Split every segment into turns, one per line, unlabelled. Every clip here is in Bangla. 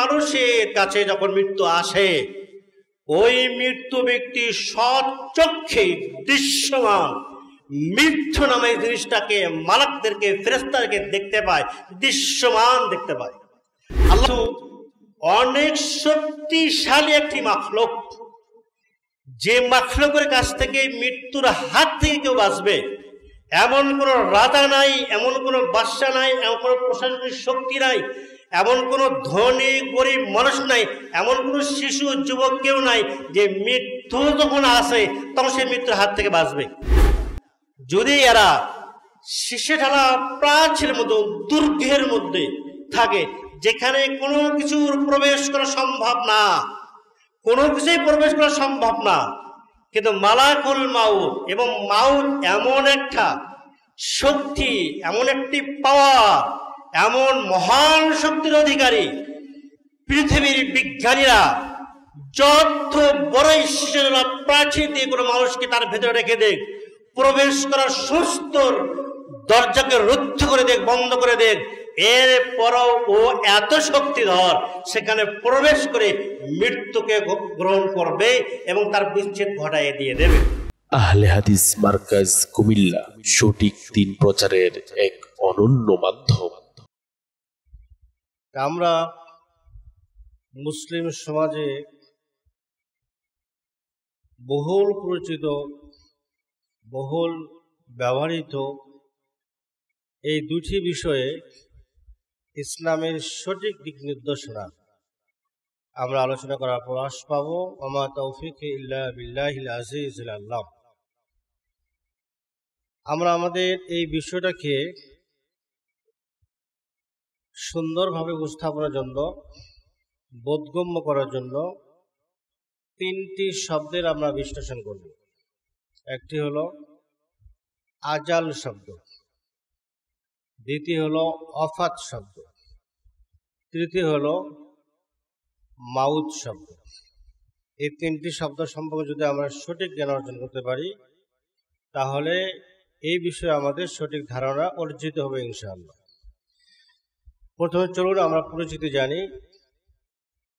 মানুষের কাছে যখন মৃত্যু আসে, ওই মৃত্যু ব্যক্তি সচক্ষে দৃশ্যমান মৃত্যু নামে জিনিসটাকে মালাকদেরকে, ফেরেশতাদেরকে দেখতে পায়, দৃশ্যমান দেখতে পায়। আল্লাহ অনেক শক্তিশালী একটি মাখলুক, যে মাখলুকের কাছ থেকে মৃত্যুর হাত থেকে কেউ বাঁচবে এমন কোনো রাজা নাই, এমন কোনো বাদশা নাই, এমন কোনো প্রশাসনিক শক্তি নাই, এমন কোনো ধনী গরিব মানুষ নাই, এমন কোনো শিশু যুবক কেউ নাই যে মৃত্যু যখন আসে তখন সে মৃত্যুর হাত থেকে বাঁচবে। যদি এরা শীষে ঢালা প্রাচীরের মতো দুর্গের মধ্যে থাকে, যেখানে কোনো কিছুর প্রবেশ করা সম্ভব না, কোনো কিছুই প্রবেশ করা সম্ভব না, কিন্তু মালাকুল মাউত এবং মাউত এমন একটা শক্তি, এমন একটি পাওয়ার, এমন মহান শক্তির অধিকারী, পৃথিবীর বিজ্ঞানীরা যত বড়ই শিশুরা প্রাচীর দিয়ে কোনো মানুষকে তার ভেতরে রেখে দেখ, প্রবেশ করার সুস্থ দরজাকে রুদ্ধ করে দেখ, বন্ধ করে দেখ, এরপরও ও এত শক্তিধর, সেখানে প্রবেশ করে মৃত্যুকে গ্রহণ করবে এবং তার বিচ্ছেদ ঘটাইয়ে দিয়ে দেবে।
আহলে হাদিস মার্কাজ কুমিল্লা সঠিক দিন প্রচারের এক অনন্য মাধ্যম।
আমরা মুসলিম সমাজে বহুল পরিচিত, বহুল ব্যবহৃত এই দুটি বিষয়ে ইসলামের সঠিক দিক নির্দেশনা আমরা আলোচনা করার প্রয়াস পাব। ওমা তৌফিক ইল্লা বিল্লাহিল আজিজিল আল্লাহ। আমরা আমাদের এই বিষয়টাকে সুন্দরভাবে উপস্থাপনের জন্য, বোধগম্য করার জন্য তিনটি শব্দের আমরা বিশ্লেষণ করব। একটি হলো আজাল শব্দ, দ্বিতীয় হলো অফাত শব্দ, তৃতীয় হলো মাউত শব্দ। এই তিনটি শব্দ সম্পর্কে যদি আমরা সঠিক জ্ঞান অর্জন করতে পারি, তাহলে এই বিষয়ে আমাদের সঠিক ধারণা অর্জিত হবে ইনশাআল্লাহ। প্রথমে চলুন আমরা পরিচিতি জানি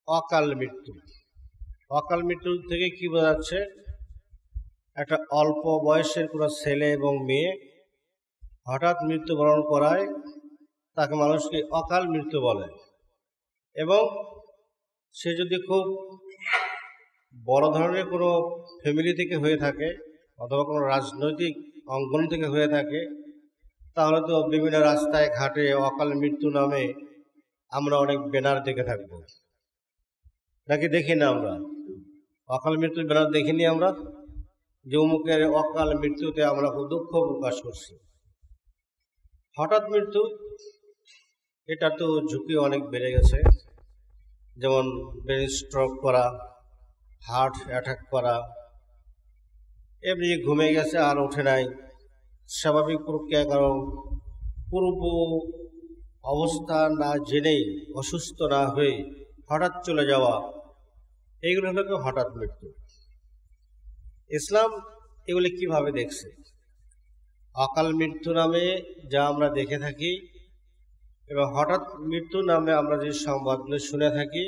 অকাল মৃত্যু। অকাল মৃত্যু থেকে কি বোঝা যাচ্ছে? একটা অল্প বয়সের কোনো ছেলে এবং মেয়ে হঠাৎ মৃত্যুবরণ করায় তাকে মানুষকে অকাল মৃত্যু বলে। এবং সে যদি খুব বড় ধরনের কোনো ফ্যামিলি থেকে হয়ে থাকে অথবা কোনো রাজনৈতিক অঙ্গন থেকে হয়ে থাকে, তাহলে তো বিভিন্ন রাস্তায় ঘাটে অকাল মৃত্যু নামে আমরা অনেক ব্যানার দেখে থাকবো, নাকি দেখি না? আমরা অকাল মৃত্যুর ব্যানার দেখিনি আমরা, যে অমুকের অকাল মৃত্যুতে আমরা খুব দুঃখ প্রকাশ করছি। হঠাৎ মৃত্যু, এটা তো ঝুঁকি অনেক বেড়ে গেছে, যেমন ব্রেন স্ট্রোক করা, হার্ট অ্যাটাক করা, এমনি ঘুমে গেছে আর ওঠে নাই, স্বাভাবিক প্রক্রিয়া কারণ পূর্ব অবস্থা না জেনেই, অসুস্থ না হয়ে হঠাৎ চলে যাওয়া, এইগুলো হলো হঠাৎ মৃত্যু। ইসলাম এগুলি কিভাবে দেখছে? অকাল মৃত্যু নামে যা আমরা দেখে থাকি এবং হঠাৎ মৃত্যু নামে আমরা যে সংবাদগুলো শুনে থাকি,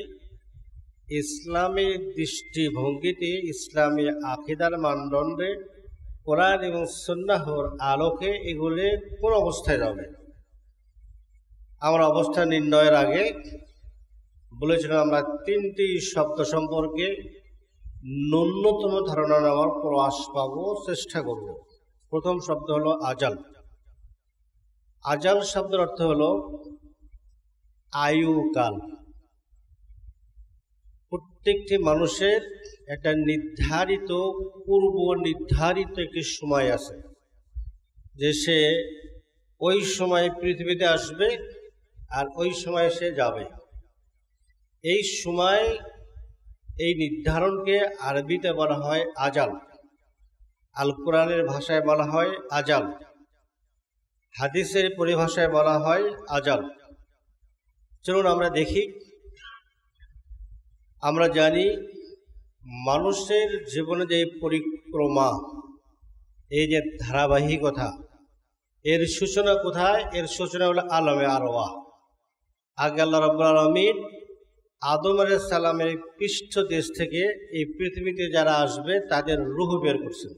ইসলামের দৃষ্টিভঙ্গিতে, ইসলামী আকীদার মানদণ্ডে, কোরআন এবং সুন্নাহর আলোকে এগুলি কোন অবস্থায় যাবে? আমরা অবস্থা নির্ণয়ের আগে বলেছিলাম আমরা তিনটি শব্দ সম্পর্কে ন্যূনতম ধারণা নেওয়ার প্রয়াস পাবো, চেষ্টা করব। প্রথম শব্দ হলো আজাল। আজাল শব্দের অর্থ হলো আয়ুকাল। প্রত্যেকটি মানুষের একটা নির্ধারিত, পূর্ব নির্ধারিত একটি সময় আছে, যে সে ওই সময় পৃথিবীতে আসবে আর ওই সময় সে যাবে। এই সময়, এই নির্ধারণকে আরবিতে বলা হয় আজাল, আল কোরআনের ভাষায় বলা হয় আজাল, হাদিসের পরিভাষায় বলা হয় আজাল। চলুন আমরা দেখি। আমরা জানি মানুষের জীবনে যে পরিক্রমা, এই যে ধারাবাহিকতা, এর সূচনা কোথায়? এর সূচনা হলো আলমে আরওয়াহ। আগে আল্লাহ রাব্বুল আলামিন আদম আলাইহিস সালামের পৃষ্ঠ দেশ থেকে এই পৃথিবীতে যারা আসবে তাদের রূহ বের করছেন।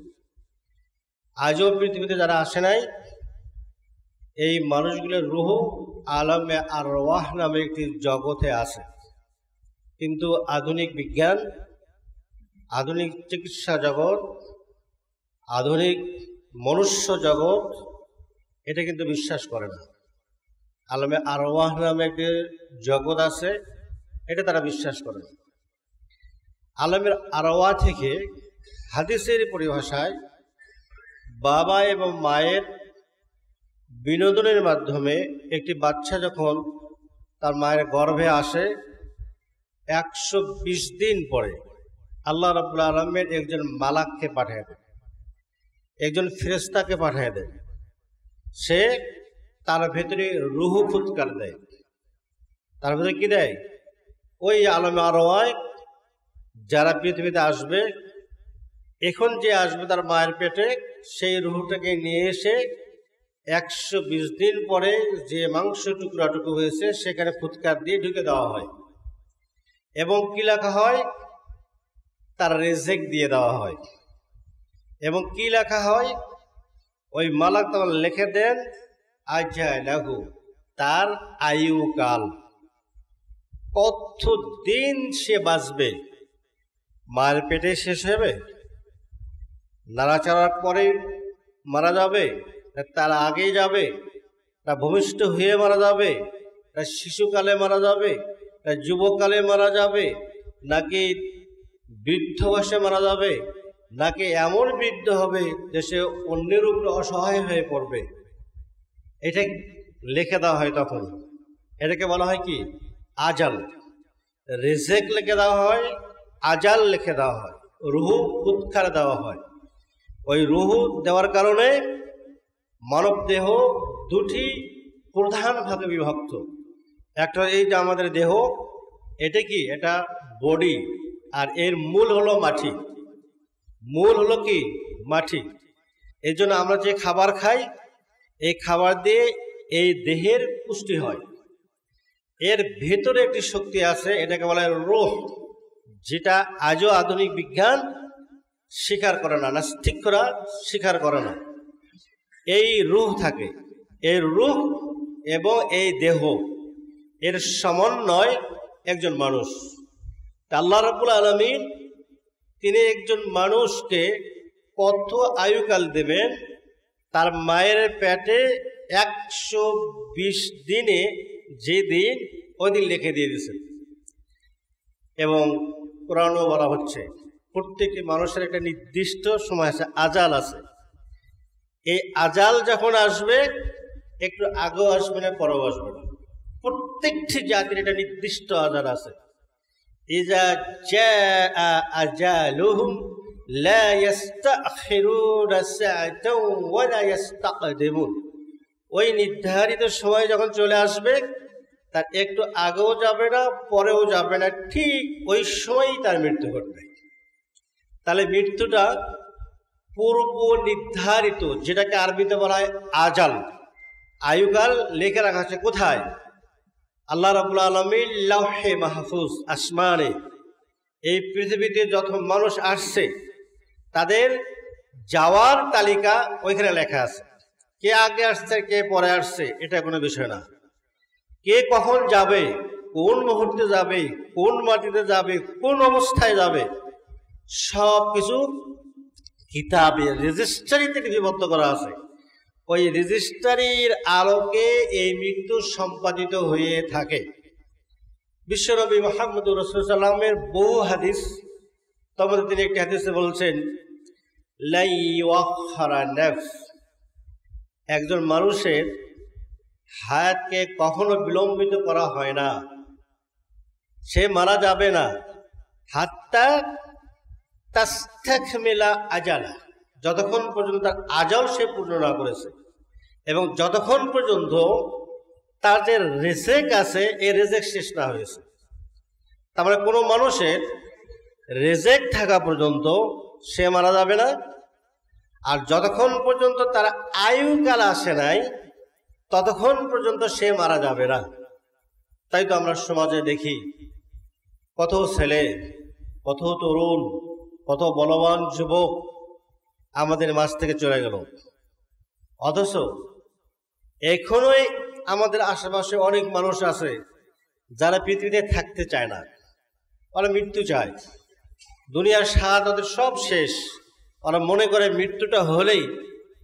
আজও পৃথিবীতে যারা আসে নাই এই মানুষগুলোর রূহ আলামে আরওয়াহ নামে একটি জগতে আছে। কিন্তু আধুনিক বিজ্ঞান, আধুনিক চিকিৎসা জগৎ, আধুনিক মনুষ্য জগৎ এটা কিন্তু বিশ্বাস করে না। আলামে আরওয়াহ নামে একটি জগৎ আছে, এটা তারা বিশ্বাস করে না। আলামের আরওয়াহ থেকে হাদিসের পরিভাষায় বাবা এবং মায়ের বিনোদনের মাধ্যমে একটি বাচ্চা যখন তার মায়ের গর্ভে আসে 120 দিন পরে আল্লাহ রাব্বুল আলামিন একজন মালাককে পাঠিয়ে দেন, একজন ফেরেশতাকে পাঠিয়ে দেন। সে তার ভেতরে রূহ ফুৎকার দেয়। তার ভেতরে কি দেয়? ওই আলামে আরওয়াহ যারা পৃথিবীতে আসবে, এখন যে আসবে তার মায়ের পেটে, সেই রূহটাকে নিয়ে এসে 120 দিন পরে যে মাংস টুকরাটুকু হয়েছে সেখানে ফুৎকার দিয়ে ঢুকে দেওয়া হয় এবং কি লেখা হয়? তার রিজিক দিয়ে দেওয়া হয়। এবং কি লেখা হয়? ওই মালাক তখন লিখে দেন আজালাহু, তার আয়ুকাল, কতদিন সে বাঁচবে। মায়ের পেটে শেষ হবে, নাড়াচাড়ার পরে মারা যাবে, তার আগেই যাবে, তা ভূমিষ্ঠ হয়ে মারা যাবে, তা শিশুকালে মারা যাবে, তা যুবকালে মারা যাবে, নাকি বৃদ্ধ বয়সে মারা যাবে, নাকি এমন বৃদ্ধ হবে যে সে অন্যের উপরে অসহায় হয়ে পড়বে, এটা লিখে দেওয়া হয়। তখন এটাকে বলা হয় কি? আজাল। রিজিক লিখে দেওয়া হয়, আজাল লিখে দেওয়া হয়, রূহ ফুৎকার দেওয়া হয়। ওই রূহ দেওয়ার কারণে মানব দেহ দুটি প্রধান ভাগে বিভক্ত। একটা এই যে আমাদের দেহ, এটা কি? এটা বডি, আর এর মূল হলো মাটি। মূল হলো কি? মাটি। এই জন্য আমরা যে খাবার খাই, এই খাবার দিয়ে এই দেহের পুষ্টি হয়। এর ভেতরে একটি শক্তি আছে, এটাকে বলা হয় রূহ, যেটা আজও আধুনিক বিজ্ঞান স্বীকার করে না, নাস্তিকরা স্বীকার করে না। এই রূহ থাকে, এই রূহ এবং এই দেহ এর সমন্বয় একজন মানুষ। আল্লাহ রাব্বুল আলামিন তিনি একজন মানুষকে কত আয়ুকাল দেবেন, তার মায়ের পেটে 120 দিনে যে দিন, ওই দিন লিখে দিয়ে দিয়েছেন। এবং কোরআনও বলা হচ্ছে প্রত্যেকটি মানুষের একটা নির্দিষ্ট সময় আছে, আজাল আছে। এই আজাল যখন আসবে, একটু আগেও আসবে না, পরেও আসবে না। প্রত্যেকটি জাতির একটা নির্দিষ্ট আজাল আছে। ইজা জাআ আজালুহুম লা ইস্তাখিরুনা সাআতাও ওয়া লা ইস্তাকদিমুন। ওই নির্ধারিত সময় যখন চলে আসবে, তার একটু আগেও যাবে না, পরেও যাবে না, ঠিক ওই সময়ই তার মৃত্যু ঘটবে। তাহলে মৃত্যুটা পূর্ব নির্ধারিত, যেটাকে আরবিতে বলা হয় আজাল, আয়ুকাল লিখে রাখা আছে। কোথায়? আল্লাহ রাব্বুল আলামিন লাওহে মাহফুজ, আসমানে। এই পৃথিবীতে যত মানুষ আসছে তাদের যাওয়ার তালিকা ওইখানে লেখা আছে। কে আগে আসছে, কে পরে আসছে, এটা কোনো বিষয় না। কে কখন যাবে, কোন মুহূর্তে যাবে, কোন মাটিতে যাবে, কোন অবস্থায় যাবে, সব কিছু কিতাবে রেজিস্ট্রারিতে লিপিবদ্ধ করা আছে। ওই রেজিস্ট্রারির আলোকে এই মৃত্যু সম্পাদিত হয়ে থাকে। বিশ্বনবী মুহাম্মদুর রাসূলুল্লাহ সাল্লাল্লাহু আলাইহি ওয়াসাল্লামের বহু হাদিস, তার মধ্যে তিনি একটি হাদিসে বলছেন লা ইউআখারা নাফস, একজন মানুষের হায়াতকে কখনো বিলম্বিত করা হয় না, সে মারা যাবে না। হাত্তা তাস্তাকমিলা আজালা, যতক্ষণ পর্যন্ত তার আজাল সে পূর্ণ না করেছে, এবং যতক্ষণ পর্যন্ত তার যে রিজিক আছে এই রিজিক শেষ না হয়েছে। তার মানে কোনো মানুষের রিজিক থাকা পর্যন্ত সে মারা যাবে না, আর যতক্ষণ পর্যন্ত তার আয়ুকাল আসে নাই ততক্ষণ পর্যন্ত সে মারা যাবে না। তাই তো আমরা সমাজে দেখি কত ছেলে, কত তরুণ, কত বলবান যুবক আমাদের মাঝ থেকে চলে গেল। অথচ এখনোই আমাদের আশেপাশে অনেক মানুষ আছে যারা পৃথিবীতে থাকতে চায় না, ওরা মৃত্যু চায়। দুনিয়ার স্বাদ ওদের সব শেষ, ওরা মনে করে মৃত্যুটা হলেই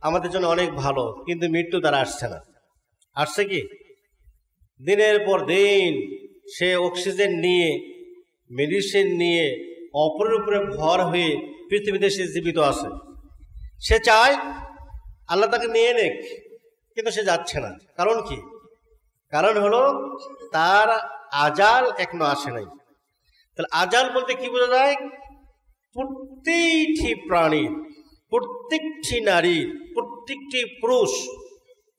আমাদের জন্য অনেক ভালো, কিন্তু মৃত্যু তারা আসছে না। আসছে কি? দিনের পর দিন সে অক্সিজেন নিয়ে, মেডিসিন নিয়ে, অপরের উপরে ভর হয়ে পৃথিবীতে সে জীবিত আছে। সে চায় আল্লাহ তাকে নিয়ে নেক, কিন্তু সে যাচ্ছে না। কারণ কি? কারণ হলো তার আজাল এখনো আসে নাই। তাহলে আজাল বলতে কি বোঝা যায়? প্রত্যেকটি প্রাণীর, প্রত্যেকটি নারীর, প্রত্যেকটি পুরুষ,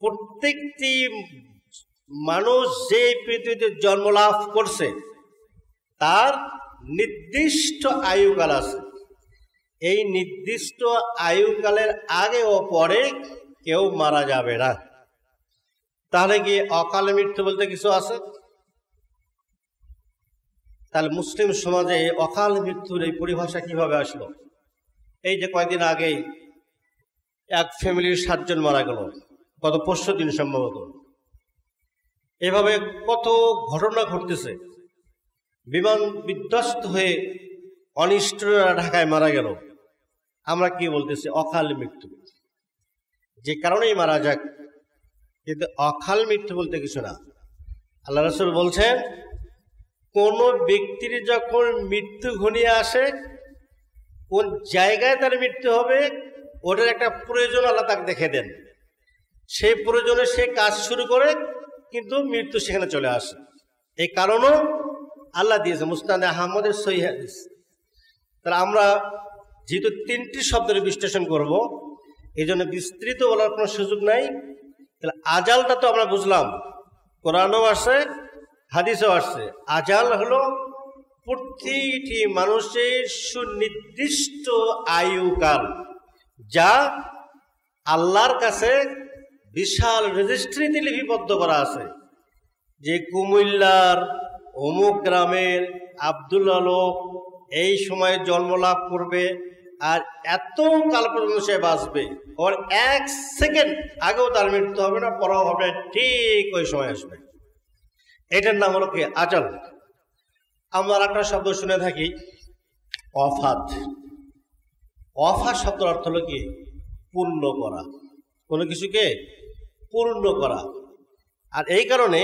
প্রত্যেকটি মানুষ যে পৃথিবীতে জন্ম লাভ করছে তার নির্দিষ্ট আয়ুকাল আছে। এই নির্দিষ্ট আয়ুকালের আগে ও পরে কেউ মারা যাবে না। তাহলে কি অকাল মৃত্যু বলতে কিছু আছে? তাহলে মুসলিম সমাজে অকাল মৃত্যুর এই পরিভাষা কিভাবে আসলো? এই যে কয়েকদিন আগেই এক ফ্যামিলির 7 জন মারা গেল, গত পরশু দিন সম্ভবত। এভাবে কত ঘটনা ঘটতেছে। বিমান বিধ্বস্ত হয়ে অনিষ্টরা ঢাকায় মারা গেল। আমরা কি বলতেছি? অকাল মৃত্যু। যে কারণেই মারা যাক, কিন্তু অকাল মৃত্যু বলতে কিছু না। আল্লাহ রাসূল বলছেন, কোন ব্যক্তির যখন মৃত্যু ঘনিয়ে আসে, কোন জায়গায় তার মৃত্যু হবে ওটার একটা প্রয়োজন আল্লাহ তাকে দেখে দেন। সেই প্রয়োজনে সে কাজ শুরু করে, কিন্তু মৃত্যু সেখানে চলে আসে। এই কারণও আল্লাহ দিয়েছে মুসনাদে আহমদের সহিহ হাদিস। তাহলে আমরা যেহেতু 3টি শব্দের বিশ্লেষণ করব, এই জন্য বিস্তৃত বলার কোনো সুযোগ নাই। তাহলে আজালটা তো আমরা বুঝলাম, কোরআনও আসছে, হাদিসও আসছে। আজাল হলো প্রতিটি মানুষের সুনির্দিষ্ট আয়ুকাল, যা আল্লাহর কাছে বিশাল রেজিস্ট্রিতে লিপিবদ্ধ করা আছে, যে কুমিল্লার অমুক গ্রামের আব্দুল আলোক এই সময়ে জন্ম লাভ করবে, আর এত কাল পর্যন্ত সে বাঁচবে। ওর 1 সেকেন্ড আগেও তার মৃত্যু হবে না, পরেও হবে, ঠিক ওই সময় আসবে। এটার নাম হলো কি? আজাল। আমরা একটা শব্দ শুনে থাকি, অফাত। অফাত শব্দের অর্থ হলো কি? পূর্ণ করা, কোনো কিছুকে পূর্ণ করা। আর এই কারণে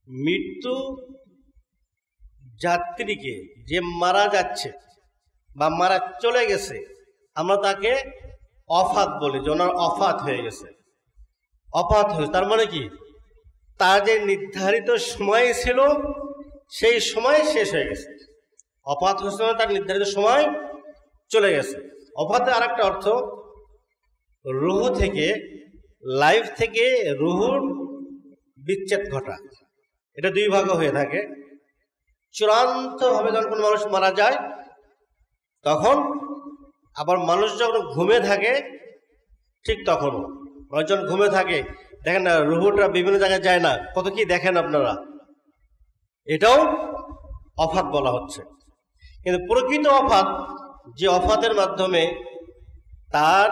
মৃত্যু যাত্রীকে, যে মারা যাচ্ছে বা মারা চলে গেছে, আমরা তাকে অফাত বলি, যে ওনার অফাত হয়ে গেছে। অফাত হয়েছে তার মানে কি? তার যে নির্ধারিত সময় ছিল সেই সময় শেষ হয়ে গেছে। অফাত হয়েছে মানে তার নির্ধারিত সময় চলে গেছে। অফাতের আর একটা অর্থ, রুহ থেকে, লাইফ থেকে রুহুর বিচ্ছেদ ঘটা। এটা 2 ভাগে হয়ে থাকে। চূড়ান্তভাবে যখন কোনো মানুষ মারা যায়, তখন আবার মানুষ যখন ঘুমে থাকে, ঠিক তখনও মানুষ যখন ঘুমে থাকে, দেখেন না রুহুটা বিভিন্ন জায়গায় যায় না, কত কি দেখেন আপনারা, এটাও অফাত বলা হচ্ছে। কিন্তু প্রকৃত অফাত, যে অফাতের মাধ্যমে তার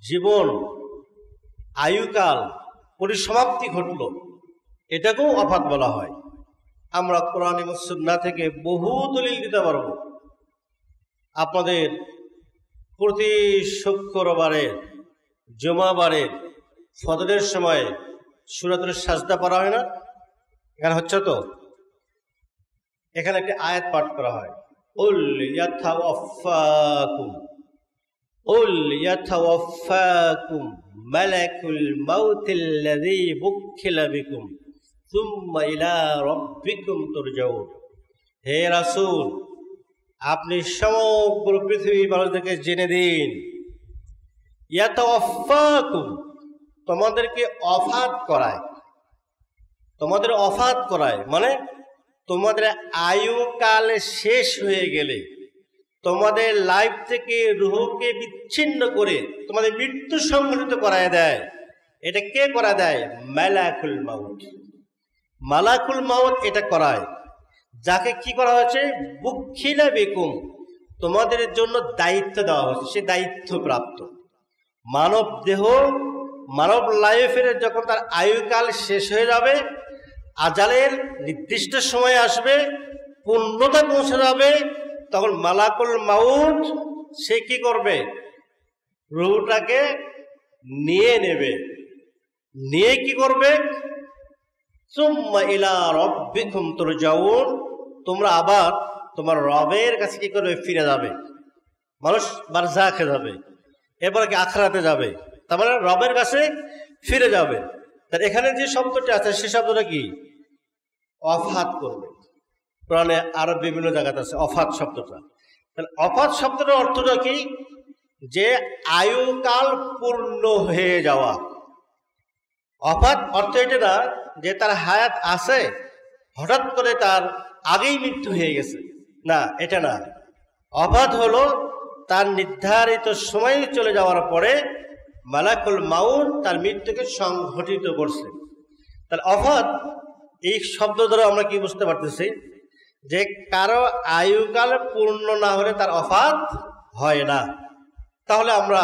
জীবন আয়ুকাল পরিসমাপ্তি ঘটল, এটাকেও অফাত বলা হয়। আমরা কোরআন এবং সুন্নাহ থেকে বহু দলিল দিতে পারব। আপনাদের প্রতি শুক্রবারের, জুমাবারের ফজরের সময় সূরাতুল সাজদা পড়া হয় না? এখানে হচ্ছে তো, এখানে একটি আয়াত পাঠ করা হয়, উল ইয়াতাওয়াফাকুম, উল ইয়াতাওয়াফাকুম মালাকুল মাউতিল্লাযী বুক্কিলা বিকুম সুম্মা ইলা রাব্বিকুম তুরজাউন। হে রাসূল, আপনি সমগ্র পৃথিবীর মানুষদেরকে জেনে দিন, ইয়াতাওয়াফাকুম, তোমাদেরকে অফাত করায়। তোমাদের অফাত করায় মানে তোমাদের আয়ুকাল শেষ হয়ে গেলে, তোমাদের লাইফ থেকে রুহকে বিচ্ছিন্ন করে তোমাদের মৃত্যু সংঘটিত করায় দেয়। এটা কে করা দেয়? মালাকুল মাউত। মালাকুল মাউত এটা করায়। যাকে কি করা হয়েছে, বুখিলা বেকুম, তোমাদের জন্য দায়িত্ব দেওয়া হয়েছে, সে দায়িত্ব প্রাপ্ত। মানব দেহ, মানব লাইফের যখন তার আয়ুকাল শেষ হয়ে যাবে, আজালের নির্দিষ্ট সময় আসবে, পূর্ণতা পৌঁছে যাবে, তখন মালাকুল মাউত সে কি করবে, রূহটাকে নিয়ে নেবে। নিয়ে কি করবে, সুম্মা ইলা রাব্বিকুম তুরজাউন, তোমরা আবার তোমার রবের কাছে কি করবে, ফিরে যাবে। মানুষ বারজাখে যাবে, এরপর কি আখিরাতে যাবে, তার মানে রবের কাছে ফিরে যাবে। তার এখানে যে শব্দটি আছে সে শব্দটা কি, অফাত করবে। কোরআনে আরো বিভিন্ন জায়গাতে আছে অফাত শব্দটা। তাহলে অফাত শব্দটার অর্থটা কি, যে আয়ুকাল পূর্ণ হয়ে যাওয়া। অফাত অর্থ এটা না যে তার হায়াত আছে, হঠাৎ করে তার আগেই মৃত্যু হয়ে গেছে, না, এটা না। অফাত হলো তার নির্ধারিত সময় চলে যাওয়ার পরে মালাকুল মাউত তার মৃত্যুকে সংঘটিত করছে। তাহলে অফাত এই শব্দ ধরে আমরা কি বুঝতে পারতেছি, যে কারো আয়ুকাল পূর্ণ না হলে তার অফাত হয় না। তাহলে আমরা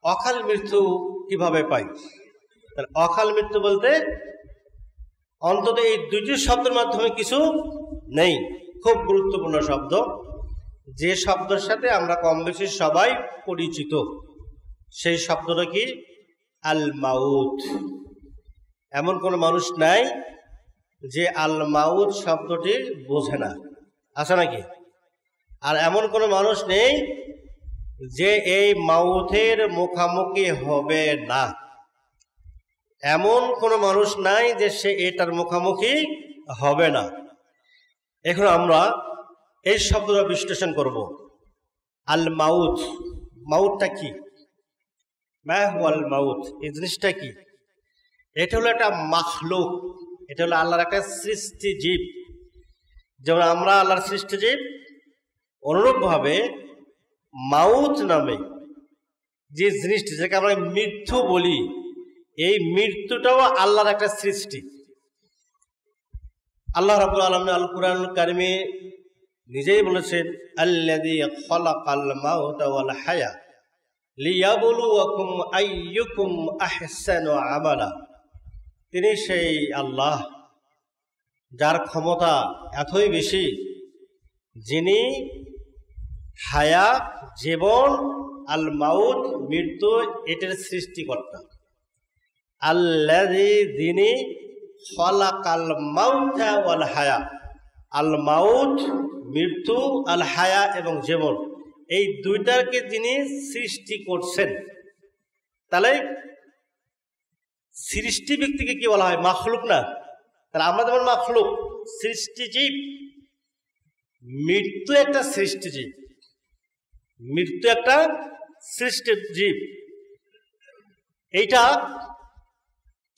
অকাল মৃত্যু কিভাবে পাই? তাহলে অকাল মৃত্যু বলতে অন্তত এই দুইটি শব্দের মাধ্যমে কিছু নেই। খুব গুরুত্বপূর্ণ শব্দ, যে শব্দের সাথে আমরা কম বেশি সবাই পরিচিত, সেই শব্দটা কি, আল মাউত। এমন কোন মানুষ নাই যে আল মাউত শব্দটি বোঝে না, আছে নাকি? আর এমন কোন মানুষ নেই যে এই মাউতের মুখামুখি হবে না। এমন কোন মানুষ নাই যে সে এটার মুখামুখি হবে না। এখন আমরা এই শব্দটা বিশ্লেষণ করব। আল মাউত, মাউতটা কি, মা হুয়াল মাউত, এই জিনিসটা কি? এটা হলো একটা মাখলুক, এটা হলো আল্লাহর একটা সৃষ্টি জীব। যেমন আমরা আল্লাহর সৃষ্টি জীব, অনুরূপভাবে মাউত নামে যে জিনিসটি, যেটাকে আমরা মৃত্যু বলি, এই মৃত্যুটাও আল্লাহর একটা সৃষ্টি। আল্লাহ রাব্বুল আলামিন আল কুরআনুল কারীমে নিজেই বলেছেন, আল্লাযী খালাকাল মাউতা ওয়াল হায়া লিয়াবলুয়াকুম আইয়ুকুম আহসানু আমালা। তিনি সেই আল্লাহ যার ক্ষমতা এতই বেশি, যিনি হায়া জীবন, আল মাউত মৃত্যু, এটার সৃষ্টিকর্তা। আল্লাযী, যিনি খালাকাল মাউতা ওয়াল হায়া, আল মাউত মৃত্যু, আল হায়া এবং জীবন, এই দুইটাকে যিনি সৃষ্টি করছেন। তাহলে সৃষ্টি ব্যক্তিকে কি বলা হয়, মাখলুক না? তাহলে আমরা যেমন মাখলুক, সৃষ্টিজীব, মৃত্যু একটা সৃষ্টিজীব, মৃত্যু একটা সৃষ্টিজীব। এইটা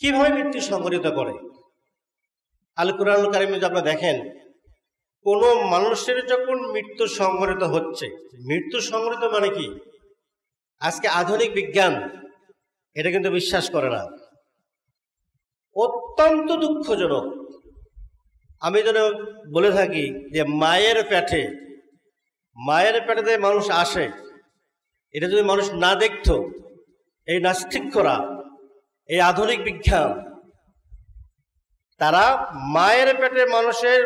কিভাবে মৃত্যু সংঘটিত করে? আল কুরআনুল কারীমে যদি আপনারা দেখেন, কোন মানুষের যখন মৃত্যু সংঘটিত হচ্ছে, মৃত্যু সংঘটিত মানে কি? আজকে আধুনিক বিজ্ঞান এটা কিন্তু বিশ্বাস করে না। অত্যন্ত দুঃখজনক। আমি যেন বলে থাকি যে মায়ের পেটে যে মানুষ আসে, এটা যদি মানুষ না দেখত, এই নাস্তিকরা, এই আধুনিক বিজ্ঞান, তারা মায়ের পেটে মানুষের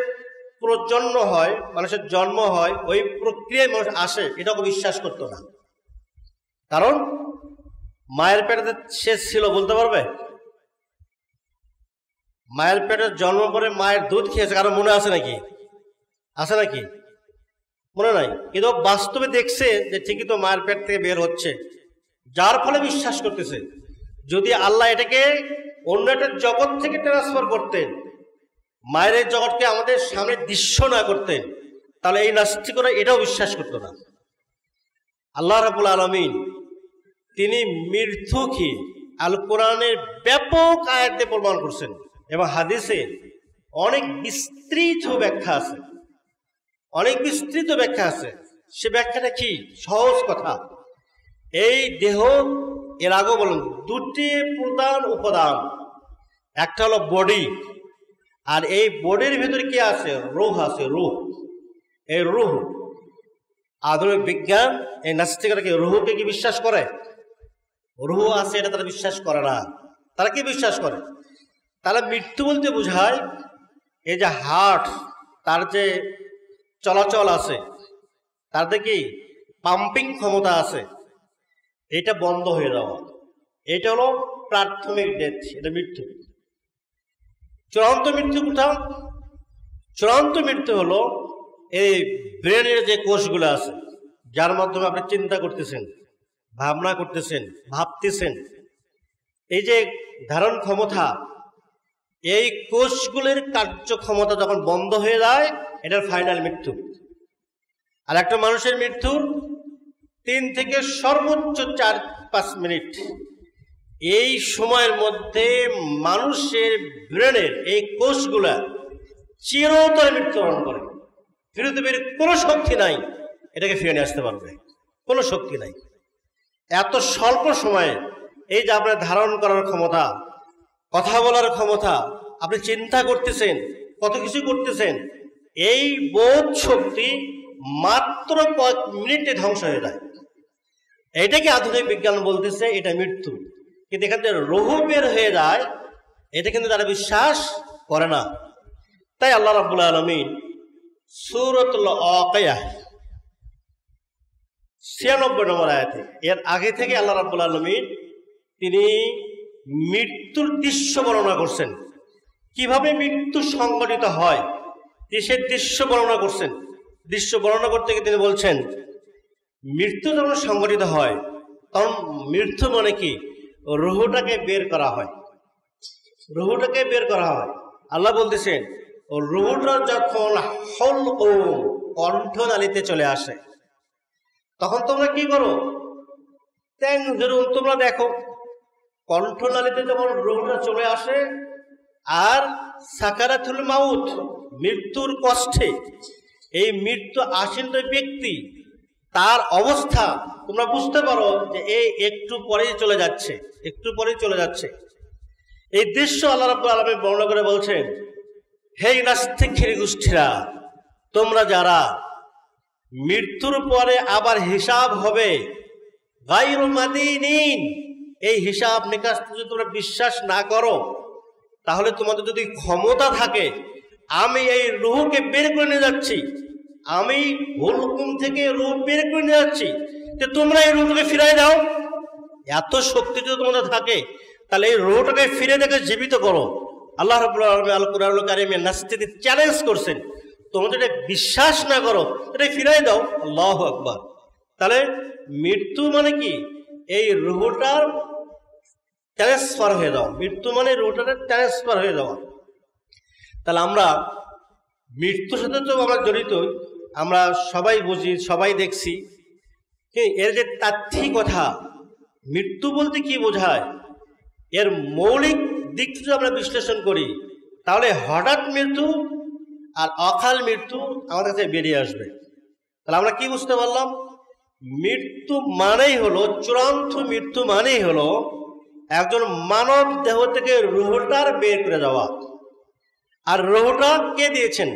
প্রজন্ম হয়, মানুষের জন্ম হয়, ওই প্রক্রিয়ায় মানুষ আসে, এটাকে বিশ্বাস করতো না। কারণ মায়ের পেটে সে ছিল, বলতে পারবে? মায়ের পেটে জন্ম করে মায়ের দুধ খেয়েছে, কারণ মনে আছে নাকি? আছে নাকি? মনে নাই। কিন্তু বাস্তবে দেখছে যে ঠিকই তো মায়ের পেট থেকে বের হচ্ছে, যার ফলে বিশ্বাস করতেছে। যদি আল্লাহ এটাকে অন্য একটা জগৎ থেকে ট্রান্সফার করতেন, মায়ের এই জগৎকে আমাদের সামনে দৃশ্য না করতেন, তাহলে এই নাস্তিকরা এটাও বিশ্বাস করতো না। আল্লাহ রাব্বুল আলামিন তিনি মৃত্যুকে আল কোরআনের ব্যাপক আয়াতে প্রমাণ করছেন, এবং হাদিসে অনেক বিস্তৃত ব্যাখ্যা আছে, অনেক বিস্তৃত ব্যাখ্যা আছে। সে ব্যাখ্যাটা কি? সহজ কথা, এই দেহ, এর আগেও বলুন, দুটি প্রধান উপাদান, একটা হলো বডি আর এই বডির ভিতরে কি আছে? রূহ আছে, রূহ। এই রূহ, আধুনিক বিজ্ঞান এই নাস্তিকরা কি রূহকে কি বিশ্বাস করে? রূহ আছে এটা তারা বিশ্বাস করে না। তারা কি বিশ্বাস করে? তারা মৃত্যু বলতে বোঝায় এই যে হার্ট, তার যে চলাচল আছে, তার কি পাম্পিং ক্ষমতা আছে, এটা বন্ধ হয়ে যাওয়া, এটা হলো প্রাথমিক ডেথ, এটা মৃত্যু। চূড়ান্ত মৃত্যু কোথাও? চূড়ান্ত মৃত্যু হলো এই ব্রেনের যে কোষগুলো আছে, যার মাধ্যমে আপনি চিন্তা করতেছেন, ভাবনা করতেছেন, ভাবতেছেন, এই যে ধারণ ক্ষমতা, এই কোষগুলির কার্যক্ষমতা যখন বন্ধ হয়ে যায়, এটার ফাইনাল মৃত্যু। আর একটা মানুষের মৃত্যু 3 থেকে সর্বোচ্চ 4-5 মিনিট, এই সময়ের মধ্যে মানুষের ব্রেনের এই কোষগুলা চিরতরে মৃত্যুবরণ করে। ফিরতে বের কোনো শক্তি নাই এটাকে ফিরে নিয়ে আসতে পারবে, কোনো শক্তি নাই। এত স্বল্প সময়ে এই যে আপনার ধারণ করার ক্ষমতা, কথা বলার ক্ষমতা, আপনি চিন্তা করতেছেন, কত কিছু করতেছেন, এই বোধ শক্তি মাত্র কয়েক মিনিটে ধ্বংস হয়ে যায়। এটাকে আধুনিক বিজ্ঞান বলতেছে এটা মৃত্যু। কিন্তু এখান থেকে রূহ বের হয়ে যায়, এটা কিন্তু তারা বিশ্বাস করে না। তাই আল্লাহ রাব্বুল আলামিন সূরাতুল ওয়াকিয়া 96 নম্বর আয়াতে, এর আগে থেকে আল্লাহ রাব্বুল আলামিন তিনি মৃত্যুর দৃশ্য বর্ণনা করছেন, কিভাবে মৃত্যু সংঘটিত হয়, সে দৃশ্য বর্ণনা করছেন। দৃশ্য বর্ণনা করতে গিয়ে তিনি বলছেন, মৃত্যু যখন সংঘটিত হয় তখন মৃত্যু মানে কি? রূহটাকে বের করা হয়, রূহটাকে বের করা হয়। আল্লাহ বলতেছেন, রূহটা যখন কণ্ঠনালীতে চলে আসে, তখন তোমরা কি করো? তোমরা দেখো, কণ্ঠনালীতে যখন রূহটা চলে আসে, আর সাকারাতুল মাউত, মৃত্যুর কষ্টে, এই মৃত্যু আসীন ব্যক্তি, তার অবস্থা তোমরা বুঝতে পারো যে এই একটু পরেই চলে যাচ্ছে, একটু পরেই চলে যাচ্ছে। এই দৃশ্য আল্লাহ রাব্বুল আলামিন বর্ণনা করে বলছেন, হে নাস্তিকের গোষ্ঠীরা, তোমরা যারা মৃত্যুর পরে আবার হিসাব হবে, গায়রু মাদিনিন, এই হিসাব নিকাশ যদি তোমরা বিশ্বাস না করো, তাহলে তোমাদের যদি ক্ষমতা থাকে, আমি এই রূহকে বের করে নিয়ে যাচ্ছি, আমি হুলকুম থেকে রূহ বের করে নিয়ে যাচ্ছি, যে তোমরা এই রূহটাকে ফিরাই দাও। এত শক্তি যদি তোমাদের থাকে, তাহলে এই রূহটাকে ফিরে দেখে জীবিত করো। আল্লাহ রাব্বুল আলামিন আল কুরআনুল কারীমে নাস্তিকদের চ্যালেঞ্জ করছেন, তোমরা যদি বিশ্বাস না করো, এটা ফিরাই দাও। আল্লাহু আকবার। তাহলে মৃত্যু মানে কি? এই রূহটার ট্রান্সফার হয়ে যাওয়া, মৃত্যু মানে রূহটার ট্রান্সফার হয়ে যাওয়া। তাহলে আমরা মৃত্যুর সাথে তো আমরা জড়িত, আমরা সবাই বুঝি, সবাই দেখছি, এর যে তাত্ত্বিক কথা, মৃত্যু বলতে কি বোঝায়, এর মৌলিক দিক যদি আমরা বিশ্লেষণ করি, তাহলে হঠাৎ মৃত্যু আর অকাল মৃত্যু আমাদের কাছে বেরিয়ে আসবে। তাহলে আমরা কি বুঝতে পারলাম? মৃত্যু মানেই হলো, চূড়ান্ত মৃত্যু মানেই হলো একজন মানব দেহ থেকে রূহটার বের করে যাওয়া। আর রূহটা কে দিয়েছেন?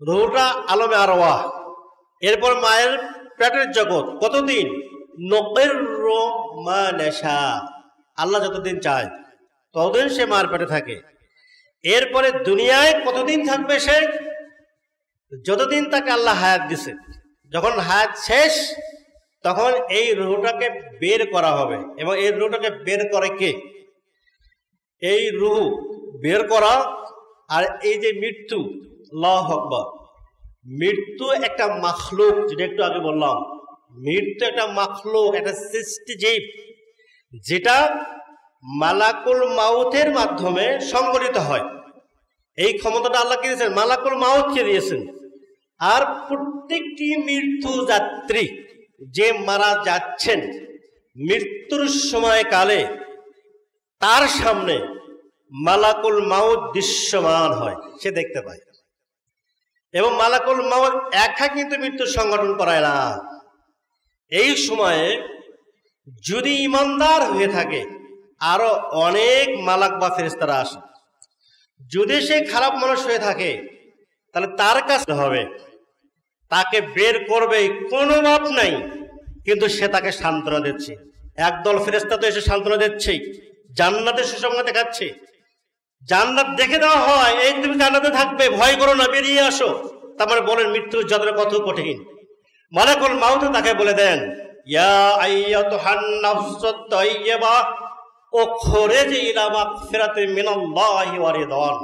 রূহটা আলমে আরওয়াহ, এরপর মায়ের পেটের জগৎ কতদিন? নকিররু মা নাশা, আল্লাহ যতদিন চায় ততদিন সে মার পেটে থাকে। এরপরে দুনিয়ায় কতদিন থাকবে সে? যতদিন তাকে আল্লাহ হায়াত দিছে। যখন হায়াত শেষ, তখন এই রূহটাকে বের করা হবে। এবং এই রূহটাকে বের করে কে? এই রূহ বের করা আর এই যে মৃত্যু, আল্লাহু আকবার, মৃত্যু একটা মাখলুক, যেটা একটু আগে বললাম, মৃত্যু একটা মাখলুক, একটা সৃষ্টিজীব, যেটা মালাকুল মাউতের মাধ্যমে সংগঠিত হয়। এই ক্ষমতাটা আল্লাহ কে দিয়েছেন? মালাকুল মাউতকে দিয়েছেন। আর প্রত্যেকটি মৃত্যু যাত্রী যে মারা যাচ্ছেন, মৃত্যুর সময় কালে তার সামনে মালাকুল মাউত দৃশ্যমান হয়, সে দেখতে পায়। এবং মালাকুল মাউত একা কিন্তু মৃত্যুর সংগঠন করায় না। এই সময়ে যদি ইমানদার হয়ে থাকে, আরো অনেক মালাক বা ফেরেশতারা আসে। যদি সে খারাপ মানুষ হয়ে থাকে তাহলে তার কাছে হবে, তাকে বের করবে, কোনো মাপ নাই, কিন্তু সে তাকে সান্ত্বনা দিচ্ছে। একদল ফেরেশতা তো এসে সান্ত্বনা দিচ্ছেই, জান্নাতের সুসংবাদ দেখাচ্ছে, জান্নাত দেখে দেওয়া হয়, এই তুমি জান্নাতে থাকবে, ভয় করো না, বেরিয়ে আসো। তারপরে বলেন মৃত্যুর যন্ত্রণা কত কঠিন। মালাকুল মাউত তাকে বলে দেন, ইয়া আইয়াতুহান নাফসুত তাইয়্যিবা উখরিজি ইলা মাগফিরাতিন মিনাল্লাহি ওয়া রিদওয়ান।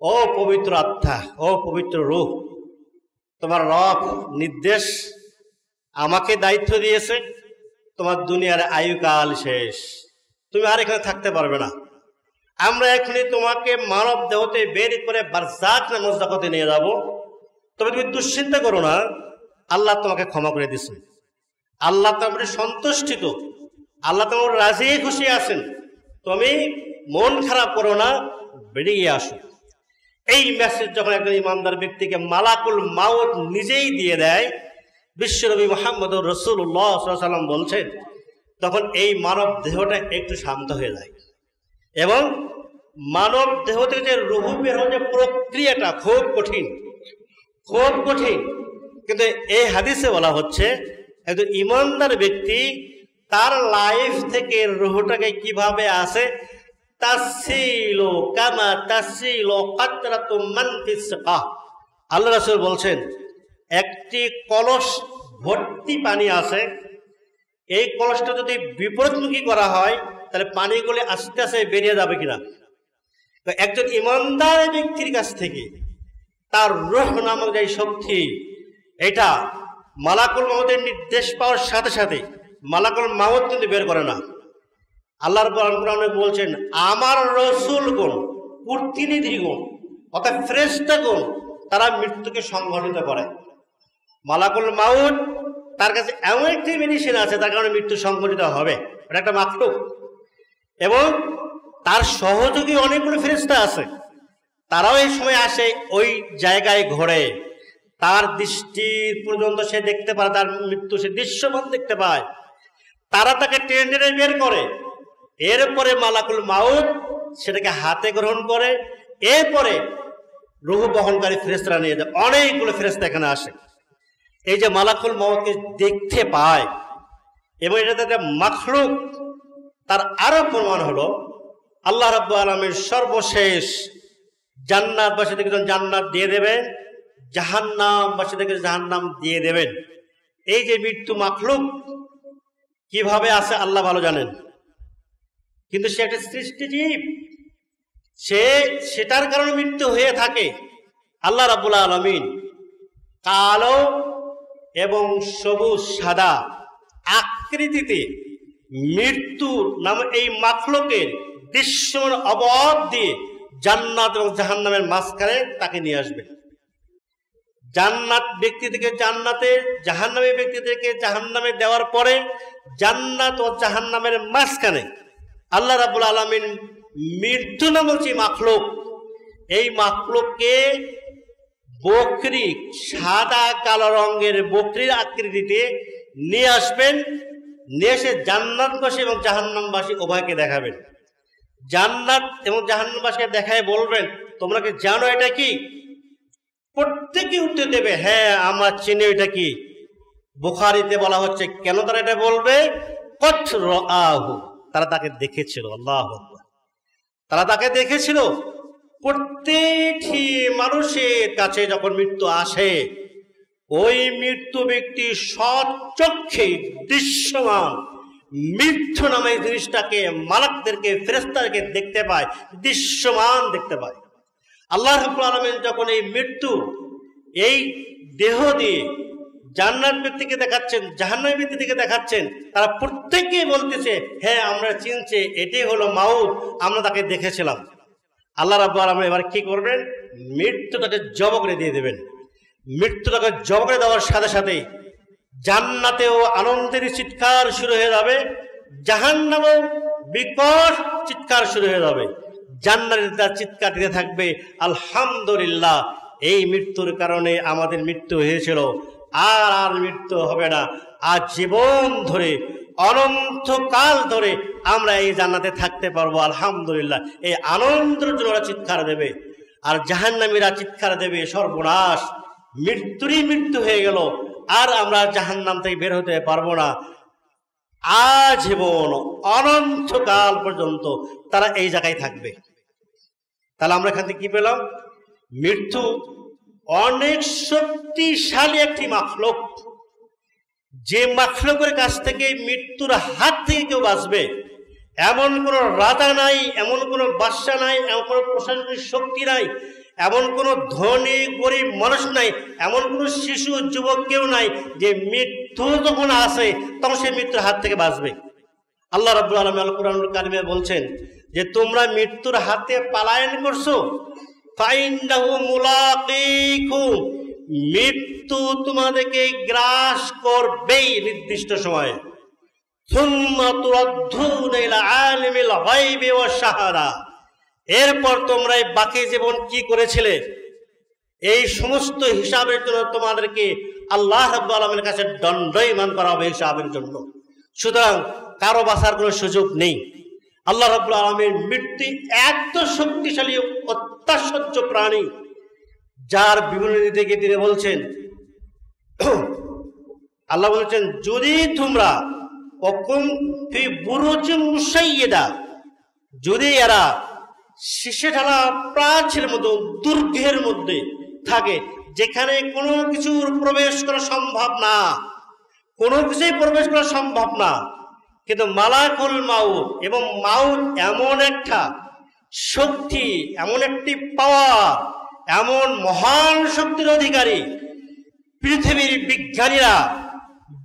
ও পবিত্র আত্মা, ও পবিত্র রূহ, তোমার রব নির্দেশ, আমাকে দায়িত্ব দিয়েছে, তোমার দুনিয়ার আয়ুকাল শেষ, তুমি আর এখানে থাকতে পারবে না। আমরা এখনই তোমাকে মানব দেহতে বের করে বারজাখ নামক জগতে নিয়ে যাব। তবে তুমি দুশ্চিন্তা করো না, আল্লাহ তোমাকে ক্ষমা করে দিয়েছেন, আল্লাহ তোমার সন্তুষ্টিত, আল্লাহ তোমার রাজি খুশি আছেন, তুমি মন খারাপ করো না, বেরিয়ে আসো। এই মেসেজ যখন একজন ইমানদার ব্যক্তিকে মালাকুল মাউত নিজেই দিয়ে দেয়, বিশ্বনবী মুহাম্মদুর রাসূলুল্লাহ সাল্লাল্লাহু আলাইহি ওয়াসাল্লাম বলছেন, তখন এই মানব দেহটা একটু শান্ত হয়ে যায় এবং মানব দেহ থেকে যে রূহ বের হওয়ার যে প্রক্রিয়াটা খুব কঠিন, খুব কঠিন। কিন্তু এই হাদিসে বলা হচ্ছে একজন ইমানদার ব্যক্তি তার লাইফ থেকে রূহটাকে কিভাবে আসে, তাসিলু কামা তাসিলু কাতরাতুম মান ফিস সাকাহ। আল্লাহ রাসূল বলছেন, একটি কলস ভর্তি পানি আছে, এই কলসটা যদি বিপরীতমুখী করা হয় তাহলে পানিগুলি আস্তে আস্তে বেরিয়ে যাবে কিনা। তো একজন ইমানদার ব্যক্তির কাছ থেকে তার রূহ নামক যে শক্তি, এটা মালাকুল মাউতের নির্দেশ পাওয়ার সাথে সাথে মালাকুল মাউত কিন্তু বের করে না। আল্লাহর কোরআনে বলছেন, আমার রাসূলগণ, প্রতিনিধিগণ অর্থাৎ ফেরেশতাগণ, তারা মৃত্যুকে সংঘটিত করে। মালাকুল মাউত তার কাছে এমন একটি মেডিসিন আছে, তার কারণে মৃত্যু সংঘটিত হবে, এটা একটা মাখলুক। এবং তার সহযোগী অনেকগুলো ফেরেশতা আছে, তারাও এই সময় আসে, ওই জায়গায় ঘোরে, তার দৃষ্টি পর্যন্ত সে দেখতে পায়, তার মৃত্যু সে দৃশ্যমান দেখতে পায়, তারা তাকে টেনে টেনে বের করে। এরপরে মালাকুল মাউত সেটাকে হাতে গ্রহণ করে, এরপরে রূহ বহনকারী ফেরেশতারা নিয়ে যায়। অনেকগুলো ফেরেশতা এখানে আসে, এই যে মালাকুল মাউতকে দেখতে পায় এবং এটা একটা মাখলুক। তার আরো প্রমাণ হলো আল্লাহ রাব্বুল আলামিন সর্বশেষ জান্নাতবাসীদেরকে জান্নাত দিয়ে দেবেন, জাহান্নামবাসীদেরকে জাহান্নাম দিয়ে দেবেন। এই যে মৃত্যু মাখলুক কিভাবে আছে আল্লাহ ভালো জানেন, কিন্তু সে একটা সৃষ্টিজীব, সেটার কারণে মৃত্যু হয়ে থাকে। আল্লাহ রাব্বুল আলামিন কালো এবং সবুজ সাদা আকৃতিতে মৃত্যু নামে এই মাখলুকের দৃশ্যমান অবয়ব দিয়ে জান্নাত এবং জাহান্নামের মাঝখানে তাকে নিয়ে আসবে। জান্নাত ব্যক্তি থেকে জান্নাতে, জাহান্নামী ব্যক্তি থেকে জাহান্নামে দেওয়ার পরে জান্নাত ও জাহান্নামের মাঝখানে আল্লাহ রাব্বুল আলামিন মৃত্যু নামক যে মাখলুক, এই মাখলুককে বকরি, সাদা কালো রঙের বকরির আকৃতিতে নিয়ে আসবেন, নিয়ে এসে জান্নাতবাসী এবং জাহান্নামবাসী উভয়কে দেখাবেন। জান্নাত এবং জাহান্নামবাসীকে দেখায় বলবেন, তোমরা কি জানো এটা কি? প্রত্যেকে উত্তর দেবে, হ্যাঁ আমরা চিনি এটা কি। বুখারীতে বলা হচ্ছে, কেন তারা এটা বলবে? কত রাআহু, তারা তাকে দেখেছিল। আল্লাহু আকবার, তারা তাকে দেখেছিল। প্রত্যেকটি মানুষের কাছে যখন মৃত্যু আসে, ওই মৃত্যু ব্যক্তি সচক্ষে দৃশ্যমান মৃত্যু নামে জিনিসটাকে, মালাকদেরকে, ফেরেশতাদেরকে দেখতে পায়, দৃশ্যমান দেখতে পায়। আল্লাহ রাব্বুল আলামিন যখন এই মৃত্যু এই দেহ দিয়ে জান্নাত ব্যক্তিকে দেখাচ্ছেন, জাহান্নামী ব্যক্তিকে দেখাচ্ছেন, তারা প্রত্যেকেই বলতেছে, হ্যাঁ আমরা চিনছি, এটাই হলো মাউত, আমরা তাকে দেখেছিলাম। আল্লাহ রাব্বুল আলামিন এবার কি করবেন? মৃত্যুটাকে জব করে দিয়ে দেবেন। মৃত্যুটাকে জব করে দেওয়ার সাথে সাথে জান্নাতেও আনন্দের চিৎকার শুরু হয়ে যাবে, জাহান্নামেও বিকট চিৎকার শুরু হয়ে যাবে। জান্নাতের তার চিৎকার দিতে থাকবে, আলহামদুলিল্লাহ, এই মৃত্যুর কারণে আমাদের মৃত্যু হয়েছিল, আর মৃত্যু হবে না, আজ জীবন ধরে অনন্তকাল ধরে আমরা এই জান্নাতে থাকতে পারবো আলহামদুলিল্লাহ। এই আনন্দের জন্য ওরা চিৎকার দেবে। আর জাহান্নামীরা চিৎকার দেবে, সর্বনাশ, মৃত্যুরই মৃত্যু হয়ে গেল, আর আমরা জাহান্নাম থেকে বের হতে পারবো না। আজীবন অনন্তকাল পর্যন্ত তারা এই জায়গায় থাকবে। তাহলে আমরা এখান থেকে কি পেলাম? মৃত্যু অনেক শক্তিশালী একটি মাখলুক। যে মাখলুকের কাছ থেকে, মৃত্যুর হাত থেকে কেউ বাঁচবে এমন কোন রাজা নাই, এমন কোন বাদশা নাই, এমন কোন প্রশাসনিক শক্তি নাই, এমন কোন ধনী গরিব মানুষ নাই, এমন কোন শিশু যুবক কেউ নাই যে মৃত্যু যখন আসে তখন সে মৃত্যুর হাত থেকে বাঁচবে। আল্লাহ রাব্বুল আলামিন আল কুরআনুল কারীমে বলছেন যে তোমরা মৃত্যুর হাতে পালায়ন করছো, ফাইন্নাহু মুলাকিকুম, মৃত্যু তোমাদেরকে গ্রাস করবেই নির্দিষ্ট সময়ে। সুম্মা তুরাদ্দুনা ইলা আলিমিল গায়বি ওয়াশ শাহাদা, এরপর তোমরা এই বাকি জীবন কি করেছিলে এই সমস্ত হিসাবের জন্য তোমাদেরকে আল্লাহ রাব্বুল আলামিনের কাছে দণ্ডায়মান করা হবে হিসাবের জন্য। সুতরাং কারো বাঁচার কোনো সুযোগ নেই। আল্লাহ রাব্বুল আলামিন মৃত্যু এত শক্তিশালী অত্যাশ্চর্য প্রাণী, যার বিবরণী থেকে তিনি বলছেন, আল্লাহ বলছেন যদি তোমরা যদি এরা শীষে ঢালা প্রাচীর মতো দুর্গের মধ্যে থাকে, যেখানে কোনো কিছুর প্রবেশ করা সম্ভব না, কোনো কিছুই প্রবেশ করা সম্ভব না, কিন্তু মালাকুল মাউত এবং মাউত এমন একটা শক্তি, এমন একটি পাওয়ার, এমন মহান শক্তির অধিকারী, পৃথিবীর বিজ্ঞানীরা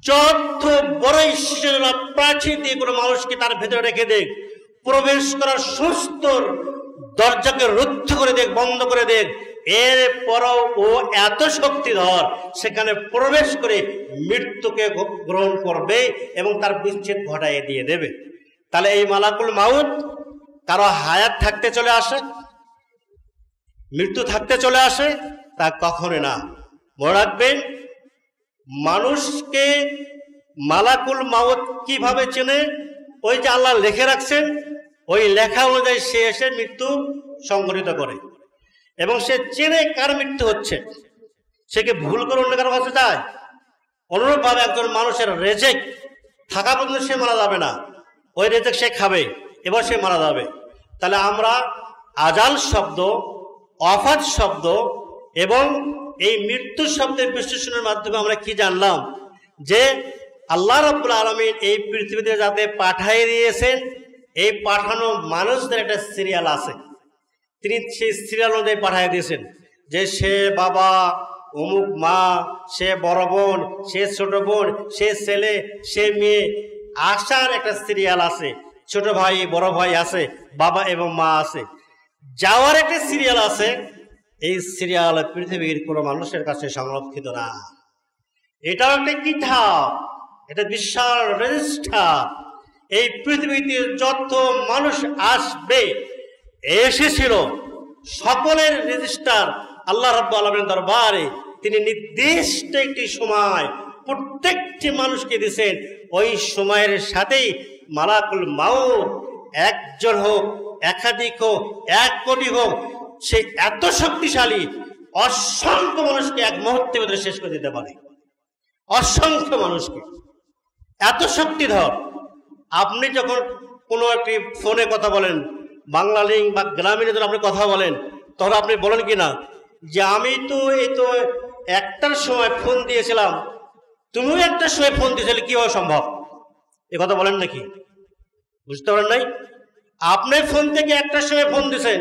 যত বড়ই প্রাচীর দিয়ে কোনো মানুষকে তার ভেতরে রেখে দেখ, প্রবেশ করার সমস্ত দরজাকে রুদ্ধ করে দেখ, বন্ধ করে দেখ, এরপরও ও এত শক্তিধর, সেখানে প্রবেশ করে মৃত্যুকে গ্রহণ করবে এবং তার বিচ্ছেদ ঘটাইয়ে দিয়ে দেবে। তাহলে এই মালাকুল মাউত কারো হায়াত থাকতে চলে আসে, মৃত্যু থাকতে চলে আসে? তা কখনো না। মনে রাখবেন, মানুষকে মালাকুল মাউত কিভাবে চেনে? ওই যে আল্লাহ লিখে রাখছেন, ওই লেখা অনুযায়ী সে এসে মৃত্যু সংঘটিত করে এবং সে চেনে কার মৃত্যু হচ্ছে। সে কি ভুল করে অন্য কারো কাছে যায়? অনুরূপভাবে একজন মানুষের রেজেক থাকা পর্যন্ত সে মারা যাবে না, ওই রেজেক সে খাবে, এবার সে মারা যাবে। তাহলে আমরা আজাল শব্দ, ওয়াফাত শব্দ এবং এই মৃত্যু শব্দের বিশ্লেষণের মাধ্যমে আমরা কি জানলাম? যে আল্লাহ রাব্বুল আলামিন এই পৃথিবীতে যাতে পাঠিয়ে দিয়েছেন, এই পাঠানো মানুষদের একটা সিরিয়াল আছে, তিনি সেই সিরিয়াল অনুযায়ী পাঠিয়ে দিয়েছেন। যে সে বাবা, অমুক মা, সে বড় বোন, সে ছোট বোন, সে ছেলে, সে মেয়ে, আসার একটা সিরিয়াল আছে। ছোট ভাই বড় ভাই আছে, বাবা এবং মা আছে, যাওয়ার একটা সিরিয়াল আছে। এই সিরিয়াল পৃথিবীর কোনো মানুষের কাছে সংরক্ষিত না। এটাও একটা কিতাব, এটা বিশাল রেজিস্টার। এই পৃথিবীতে যত মানুষ আসবে, এসেছিল, সকলের রেজিস্টার আল্লাহ রাব্বুল আলামিনের দরবারে তিনি নির্দিষ্ট একটি সময় প্রত্যেকটি মানুষকে দিয়েছেন। ওই সময়ের সাথেই মালাকুল মাউত একজন হোক, একাধিক হোক, 1 কোটি হোক, সে এত শক্তিশালী, অসংখ্য মানুষকে এক মুহূর্তের ভিতরে শেষ করে দিতে পারে। অসংখ্য মানুষকে এত শক্তিধর। আপনি যখন কোনো একটি ফোনে কথা বলেন, বাংলা লিঙ্ক বা গ্রামীণ যখন আপনি কথা বলেন, তখন আপনি বলেন কিনা যে আমি তো এই তো 1টার সময় ফোন দিয়েছিলাম, তুমিও 1টার সময় ফোন দিয়েছিলে, কিভাবে সম্ভব? এ কথা বলেন নাকি? বুঝতে পারেন নাই? আপনি ফোন থেকে 1টার সময় ফোন দিয়েছেন,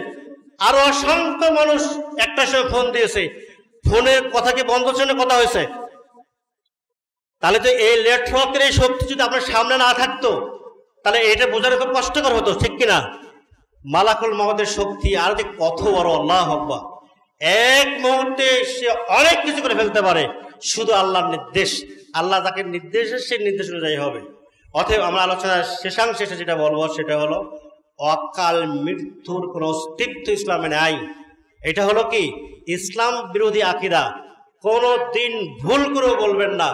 আরো অসংখ্য মানুষ 1টার সময় ফোন দিয়েছে, ফোনের কথা কি বন্ধ ছিল, কথা হয়েছে? তাহলে তো এই নেটওয়ার্কের এই শক্তি যদি আপনার সামনে না থাকতো, তাহলে এটা বোঝানো খুব কষ্টকর হতো, ঠিক কিনা? মালাকুল মাউতের শক্তি আর যে কত বড়! আল্লাহু আকবার। এক মুহূর্তে সে অনেক কিছু করে ফেলতে পারে, শুধু আল্লাহর নির্দেশ। আল্লাহ যাকে নির্দেশ, সে নির্দেশ অনুযায়ী হবে। অতএব আমরা আলোচনার শেষাংশে যেটা বলবো সেটা হলো, অকাল মৃত্যুর কোনো অস্তিত্ব ইসলামে নাই। এটা হলো কি ইসলাম বিরোধী আকীদা। কোনো দিন ভুল করেও বলবেন না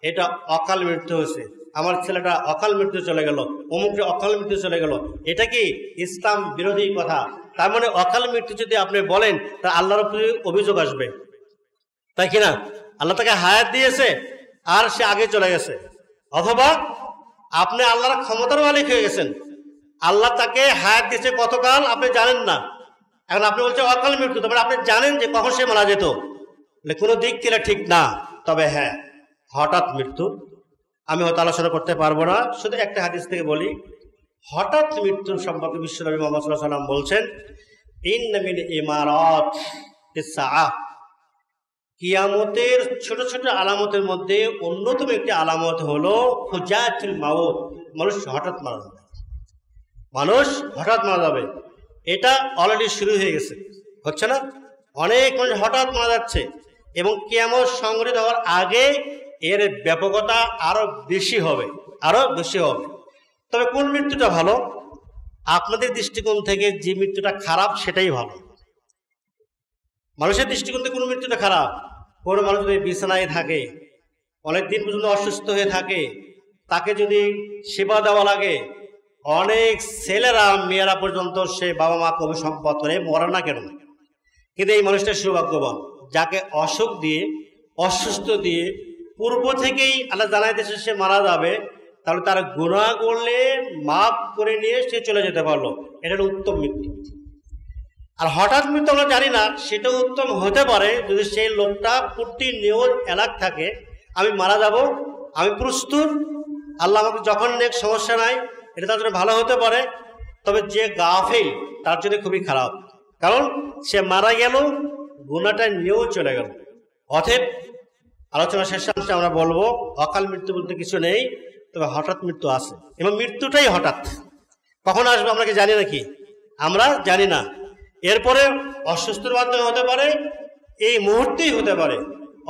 এটা অকাল মৃত্যু হয়েছে। আমার ছেলেটা অকাল মৃত্যু চলে গেল, অমুকটা অকাল মৃত্যু চলে গেল, এটা কি ইসলাম বিরোধী কথা? তার মানে অকাল মৃত্যু যদি আপনি বলেন তা আল্লাহর উপরে অভিযোগ আসবে, তাই কিনা? আল্লাহ তাকে হায়াত দিয়েছে আর সে আগে চলে গেছে, অথবা আপনি আল্লাহর ক্ষমতার মালিক হয়ে গেছেন, আল্লাহ তাকে হায়াত দিয়েছে কতকাল আপনি জানেন না, এখন আপনি বলছেন অকাল মৃত্যু, তবে আপনি জানেন যে কখন সে মারা যেত, কোনো দিক থেকে ঠিক না। তবে হ্যাঁ, হঠাৎ মৃত্যু আমি হয়তো আলোচনা করতে পারবো না, শুধু একটা হাদিস থেকে বলি। হঠাৎ মৃত্যুর সম্পর্কে বিশ্বনবী মুহাম্মদ সাল্লাল্লাহু আলাইহি ওয়াসাল্লাম বলছেন, ইন্না মিন ইমারাত ইস-সাআহ, কিয়ামতের ছোট ছোট আলামতের মধ্যে অন্যতম একটি আলামত হলো ফুজাতুল মাউত, মানুষ হঠাৎ মারা যাবে, মানুষ হঠাৎ মারা যাবে। এটা অলরেডি শুরু হয়ে গেছে, হচ্ছে না? অনেক মানুষ হঠাৎ মারা যাচ্ছে, এবং কিয়ামত সংঘটিত হওয়ার আগে এর ব্যাপকতা আরো বেশি হবে, আরো বেশি হবে। তবে কোন মৃত্যুটা ভালো? আপনাদের দৃষ্টিকোণ থেকে যে মৃত্যুটা খারাপ সেটাই ভালো। মানুষের দৃষ্টিকোণ থেকে কোন মৃত্যুটা খারাপ? কোনো মানুষ যদি বিছানায় থাকে, অনেকদিন পর্যন্ত অসুস্থ হয়ে থাকে, তাকে যদি সেবা দেওয়া লাগে, অনেক ছেলেরা মেয়েরা পর্যন্ত সে বাবা মা কবি সম্পদ করে, মরে না কেন? কিন্তু এই মানুষটা সৌভাগ্যবান, যাকে অসুখ দিয়ে, অসুস্থ দিয়ে পূর্ব থেকেই আল্লাহ জানাই দিয়েছে সে মারা যাবে, তাহলে তার গুনাহ করলে মাফ করে নিয়ে সে চলে যেতে পারলো, এটা উত্তম মৃত্যু। আর হঠাৎ মৃত্যু আমরা জানি না, সেটা উত্তম হতে পারে যদি সেই লোকটা প্রতিনিয়ত এলাক থাকে, আমি মারা যাব, আমি প্রস্তুত, আল্লাহ আমাকে যখন নেক, সমস্যা নাই, এটা তার জন্য ভালো হতে পারে। তবে যে গাফিল তার জন্য খুবই খারাপ, কারণ সে মারা গেল, গুনাহটা নিয়েও চলে গেল। অতএব আলোচনা শেষে আমরা বলবো, অকাল মৃত্যু বলতে কিছু নেই, তবে হঠাৎ মৃত্যু আছে, এবং মৃত্যুটাই হঠাৎ। কখন আসবে আমরা কি জানি নাকি? আমরা জানি না। এরপরে অসুস্থর মাধ্যমে হতে পারে, এই মুহূর্তেই হতে পারে।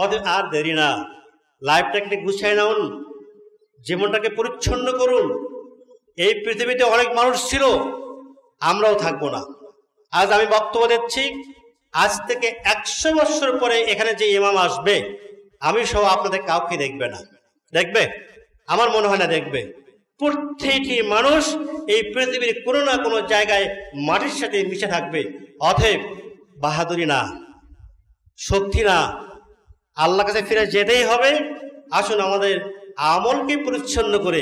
অতএব আর দেরি না, লাইফটাকে গুছিয়ে নাউন, জীবনটাকে পরিচ্ছন্ন করুন। এই পৃথিবীতে অনেক মানুষ ছিল, আমরাও থাকবো না। আজ আমি বক্তব্য দিচ্ছি, আজ থেকে 100 বছর পরে এখানে যে ইমাম আসবে, আমি সহ আপনাদের কাউকে দেখবে না। দেখবে? আমার মনে হয় না দেখবে। প্রত্যেকটি মানুষ এই পৃথিবীর কোনো না কোনো জায়গায় মাটির সাথে মিশে থাকবে। অতএব বাহাদুরি না, শক্তি না, আল্লাহর কাছে ফিরে যেতেই হবে। আসুন আমাদের আমলকে পরিচ্ছন্ন করে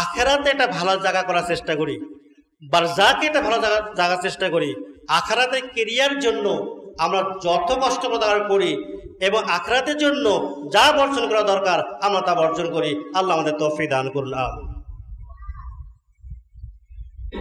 আখিরাতে একটা ভালো জায়গা করার চেষ্টা করি, বারজাকে একটা ভালো জায়গার চেষ্টা করি। আখিরাতে কেরিয়ার জন্য আমরা যত কষ্ট প্রদান করি, এবং আখিরাতের জন্য যা বর্জন করা দরকার আমরা তা বর্জন করি। আল্লাহ আমাদের তৌফিক দান করুন।